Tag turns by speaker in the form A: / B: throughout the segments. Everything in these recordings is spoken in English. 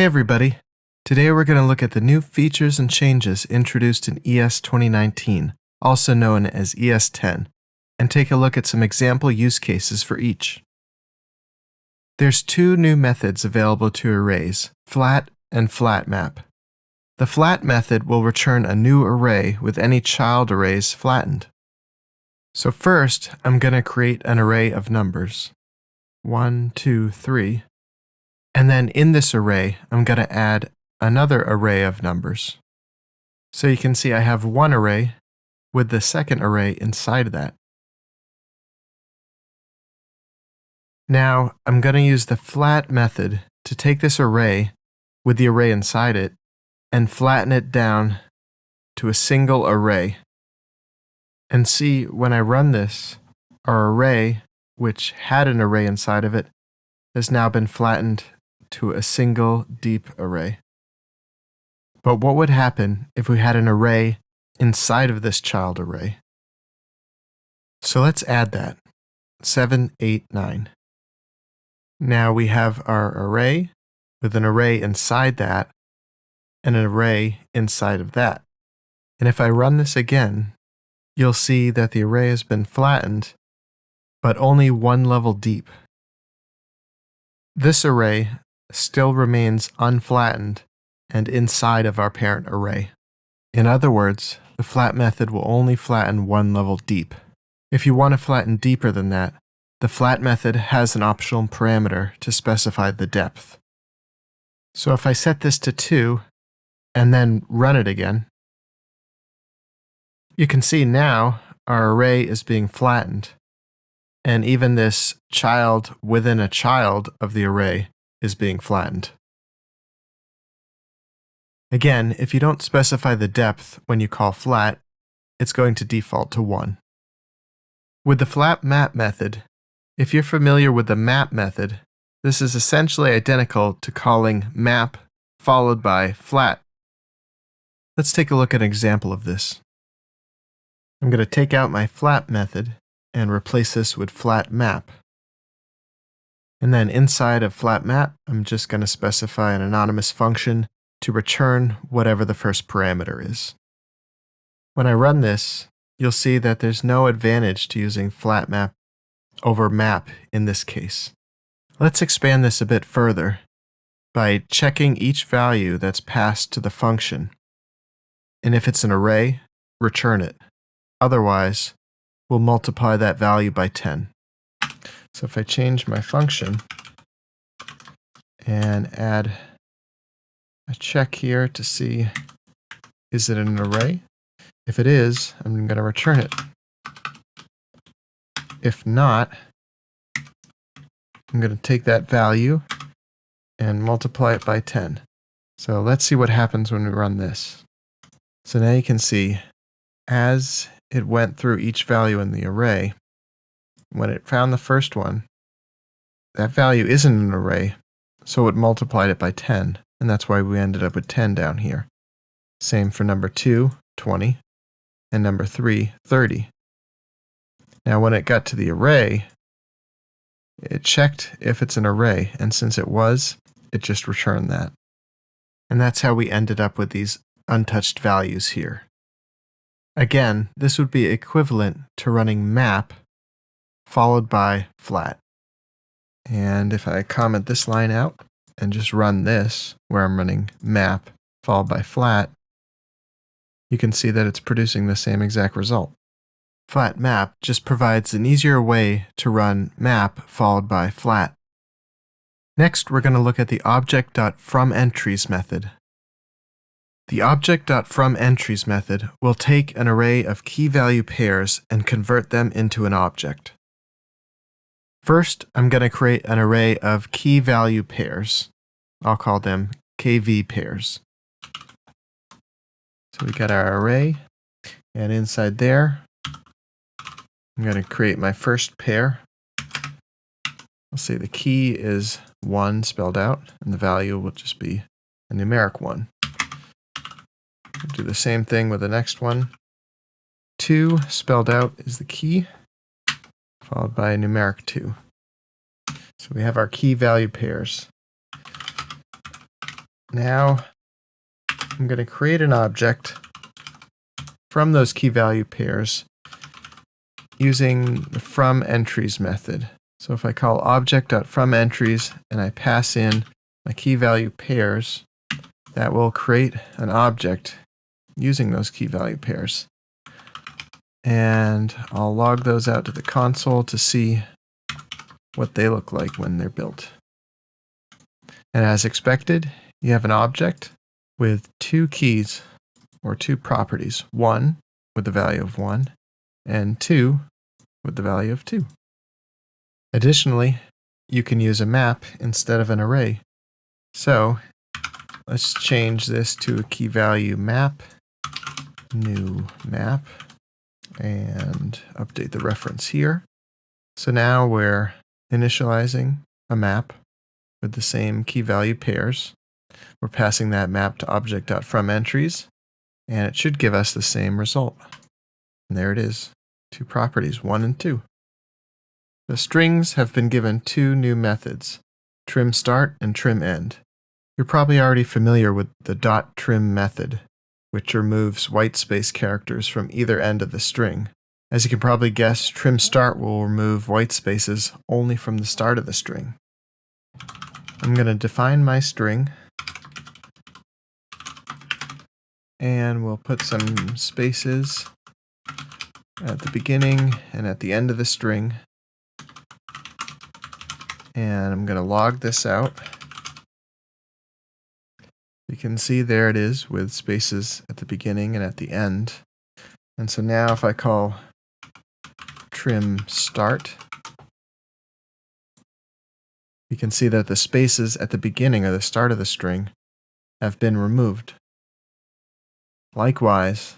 A: Hey everybody! Today we're going to look at the new features and changes introduced in ES2019, also known as ES10, and take a look at some example use cases for each. There's two new methods available to arrays, flat and flatMap. The flat method will return a new array with any child arrays flattened. So first, I'm going to create an array of numbers. 1, 2, 3. And then in this array, I'm going to add another array of numbers. So you can see I have one array with the second array inside of that. Now, I'm going to use the flat method to take this array with the array inside it and flatten it down to a single array. And see, when I run this, our array, which had an array inside of it, has now been flattened to a single deep array. But what would happen if we had an array inside of this child array? So let's add that. 7, 8, 9. Now we have our array with an array inside that and an array inside of that. And if I run this again, you'll see that the array has been flattened, but only one level deep. This array still remains unflattened and inside of our parent array. In other words, the flat method will only flatten one level deep. If you want to flatten deeper than that, the flat method has an optional parameter to specify the depth. So if I set this to 2 and then run it again, you can see now our array is being flattened, and even this child within a child of the array is being flattened. Again, if you don't specify the depth when you call flat, it's going to default to 1. With the flatMap method, if you're familiar with the map method, this is essentially identical to calling map followed by flat. Let's take a look at an example of this. I'm going to take out my flat method and replace this with flatMap. And then inside of flatMap, I'm just going to specify an anonymous function to return whatever the first parameter is. When I run this, you'll see that there's no advantage to using flatMap over map in this case. Let's expand this a bit further by checking each value that's passed to the function. And if it's an array, return it. Otherwise, we'll multiply that value by 10. So if I change my function and add a check here to see, is it an array? If it is, I'm going to return it. If not, I'm going to take that value and multiply it by 10. So let's see what happens when we run this. So now you can see, as it went through each value in the array, when it found the first one, that value isn't an array, so it multiplied it by 10, and that's why we ended up with 10 down here. Same for number 2, 20, and number 3, 30. Now when it got to the array, it checked if it's an array, and since it was, it just returned that. And that's how we ended up with these untouched values here. Again, this would be equivalent to running map followed by flat. And if I comment this line out and just run this, where I'm running map followed by flat, you can see that it's producing the same exact result. FlatMap just provides an easier way to run map followed by flat. Next, we're going to look at the Object.fromEntries method. The Object.fromEntries method will take an array of key-value pairs and convert them into an object. First, I'm going to create an array of key-value pairs. I'll call them KV pairs. So we got our array, and inside there, I'm going to create my first pair. I'll say the key is 1 spelled out, and the value will just be a numeric 1. Do the same thing with the next one. 2 spelled out is the key, followed by a numeric 2. So we have our key value pairs. Now I'm going to create an object from those key value pairs using the fromEntries method. So if I call Object.fromEntries and I pass in my key value pairs, that will create an object using those key value pairs. And I'll log those out to the console to see what they look like when they're built. And as expected, you have an object with two keys or two properties, 1 with the value of 1 and 2 with the value of 2. Additionally, you can use a map instead of an array. So let's change this to a key value map, new map, and update the reference here. So now we're initializing a map with the same key value pairs. We're passing that map to Object.fromEntries, and it should give us the same result. And there it is, two properties, 1 and 2. The strings have been given two new methods, trimStart and trimEnd. You're probably already familiar with the .trim method, which removes whitespace characters from either end of the string. As you can probably guess, trimStart will remove whitespaces only from the start of the string. I'm going to define my string, and we'll put some spaces at the beginning and at the end of the string. And I'm going to log this out. You can see there it is with spaces at the beginning and at the end. And so now if I call trimStart, you can see that the spaces at the beginning or the start of the string have been removed. Likewise,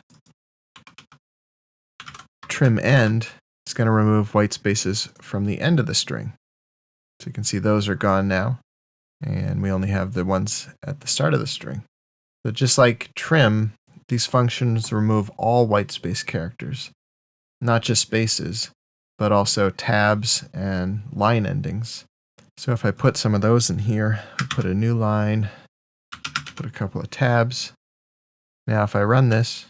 A: trimEnd is going to remove white spaces from the end of the string. So you can see those are gone now, and we only have the ones at the start of the string. So just like trim, these functions remove all whitespace characters, not just spaces, but also tabs and line endings. So if I put some of those in here, put a new line, put a couple of tabs. Now if I run this,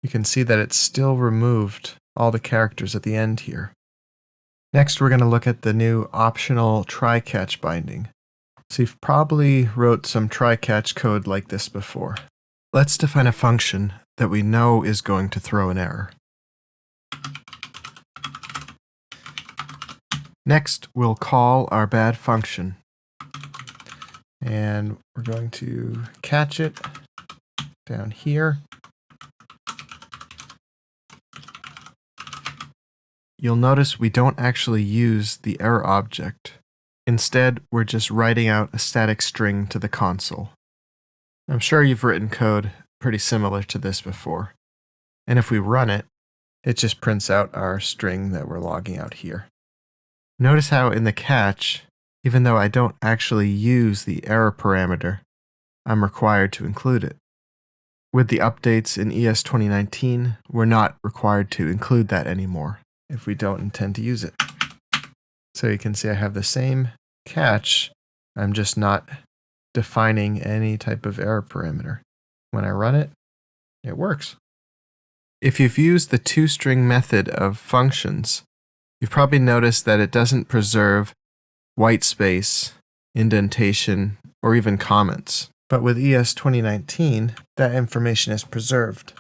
A: you can see that it's still removed all the characters at the end here. Next, we're going to look at the new optional try-catch binding. So you've probably wrote some try-catch code like this before. Let's define a function that we know is going to throw an error. Next, we'll call our bad function. And we're going to catch it down here. You'll notice we don't actually use the error object. Instead, we're just writing out a static string to the console. I'm sure you've written code pretty similar to this before. And if we run it, it just prints out our string that we're logging out here. Notice how in the catch, even though I don't actually use the error parameter, I'm required to include it. With the updates in ES2019, we're not required to include that anymore if we don't intend to use it. So you can see I have the same catch, I'm just not defining any type of error parameter. When I run it, it works. If you've used the toString method of functions, you've probably noticed that it doesn't preserve whitespace, indentation, or even comments. But with ES2019, that information is preserved.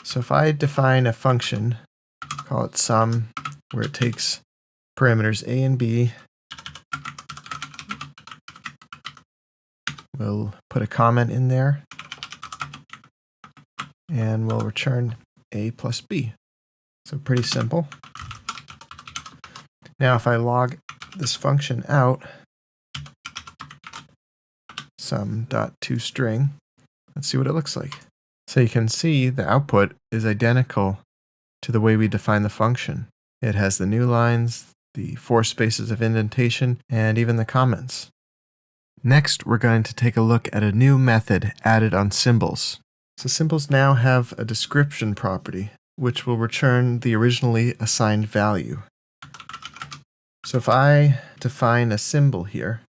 A: So if I define a function, call it sum, where it takes parameters a and b, we'll put a comment in there, and we'll return a plus b. So pretty simple. Now if I log this function out, sum.toString, let's see what it looks like. So you can see the output is identical to the way we define the function. It has the new lines, the 4 spaces of indentation, and even the comments. Next, we're going to take a look at a new method added on symbols. So symbols now have a description property, which will return the originally assigned value. So if I define a symbol here,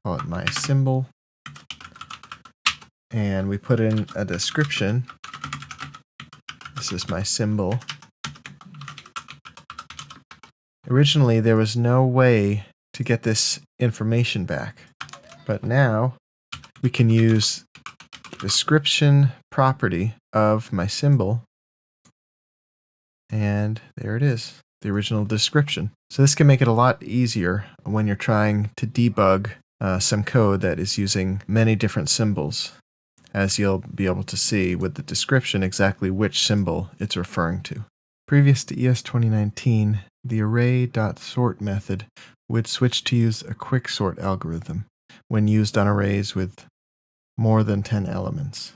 A: call it my symbol, and we put in a description. This is my symbol. Originally, there was no way to get this information back, but now we can use the description property of my symbol, and there it is, the original description. So this can make it a lot easier when you're trying to debug some code that is using many different symbols, as you'll be able to see with the description exactly which symbol it's referring to. Previous to ES2019, the Array.sort method would switch to use a quicksort algorithm when used on arrays with more than 10 elements,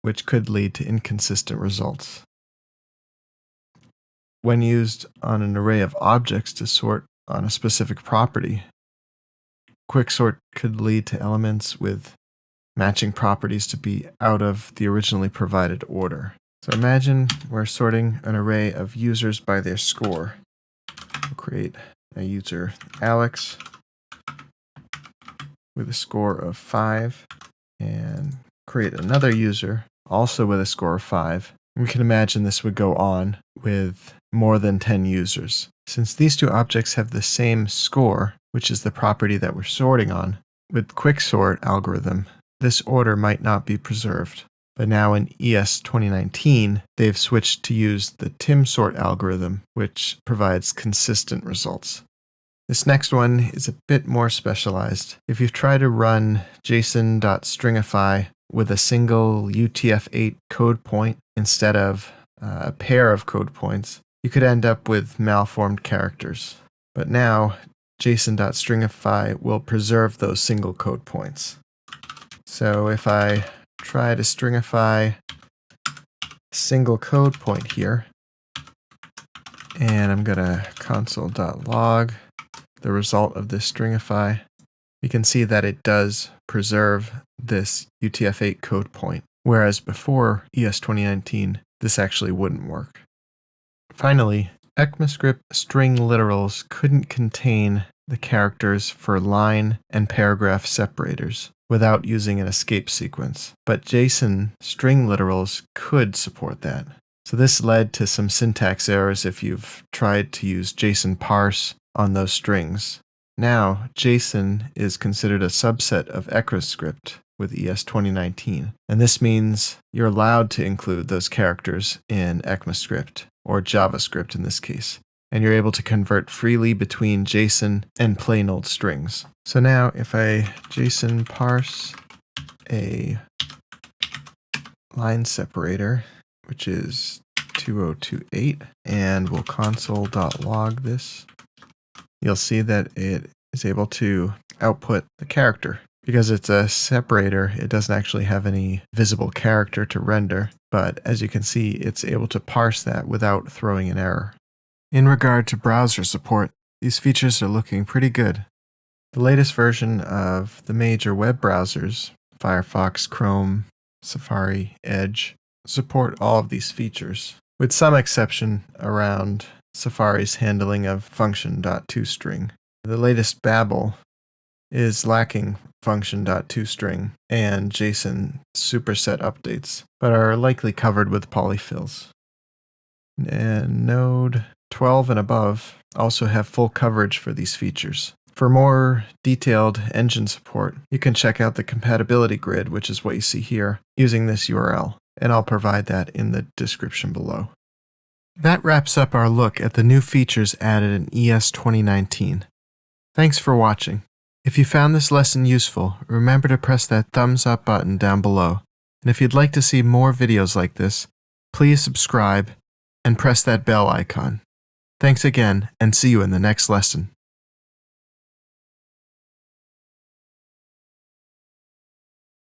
A: which could lead to inconsistent results. When used on an array of objects to sort on a specific property, quicksort could lead to elements with matching properties to be out of the originally provided order. So imagine we're sorting an array of users by their score. We'll create a user Alex with a score of 5 and create another user also with a score of 5. We can imagine this would go on with more than 10 users. Since these two objects have the same score, which is the property that we're sorting on, with quicksort algorithm, this order might not be preserved. But now in ES2019, they've switched to use the timsort algorithm, which provides consistent results. This next one is a bit more specialized. If you try to run JSON.stringify with a single UTF-8 code point instead of a pair of code points, you could end up with malformed characters. But now, JSON.stringify will preserve those single code points. So if I try to stringify a single code point here, and I'm going to console.log the result of this stringify, you can see that it does preserve this UTF-8 code point, whereas before ES2019, this actually wouldn't work. Finally, ECMAScript string literals couldn't contain the characters for line and paragraph separators without using an escape sequence, but JSON string literals could support that. So this led to some syntax errors if you've tried to use JSON parse on those strings. Now, JSON is considered a subset of ECMAScript with ES2019, and this means you're allowed to include those characters in ECMAScript, or JavaScript in this case, and you're able to convert freely between JSON and plain old strings. So now if I JSON parse a line separator, which is 2028, and we'll console.log this, you'll see that it is able to output the character. Because it's a separator, it doesn't actually have any visible character to render, but as you can see, it's able to parse that without throwing an error. In regard to browser support, these features are looking pretty good. The latest version of the major web browsers, Firefox, Chrome, Safari, Edge, support all of these features, with some exception around Safari's handling of Function.toString. The latest Babel is lacking Function.toString and JSON superset updates, but are likely covered with polyfills. And Node 12 and above also have full coverage for these features. For more detailed engine support, you can check out the compatibility grid, which is what you see here, using this URL, and I'll provide that in the description below. That wraps up our look at the new features added in ES2019. Thanks for watching. If you found this lesson useful, remember to press that thumbs up button down below. And if you'd like to see more videos like this, please subscribe and press that bell icon. Thanks again, and see you in the next lesson.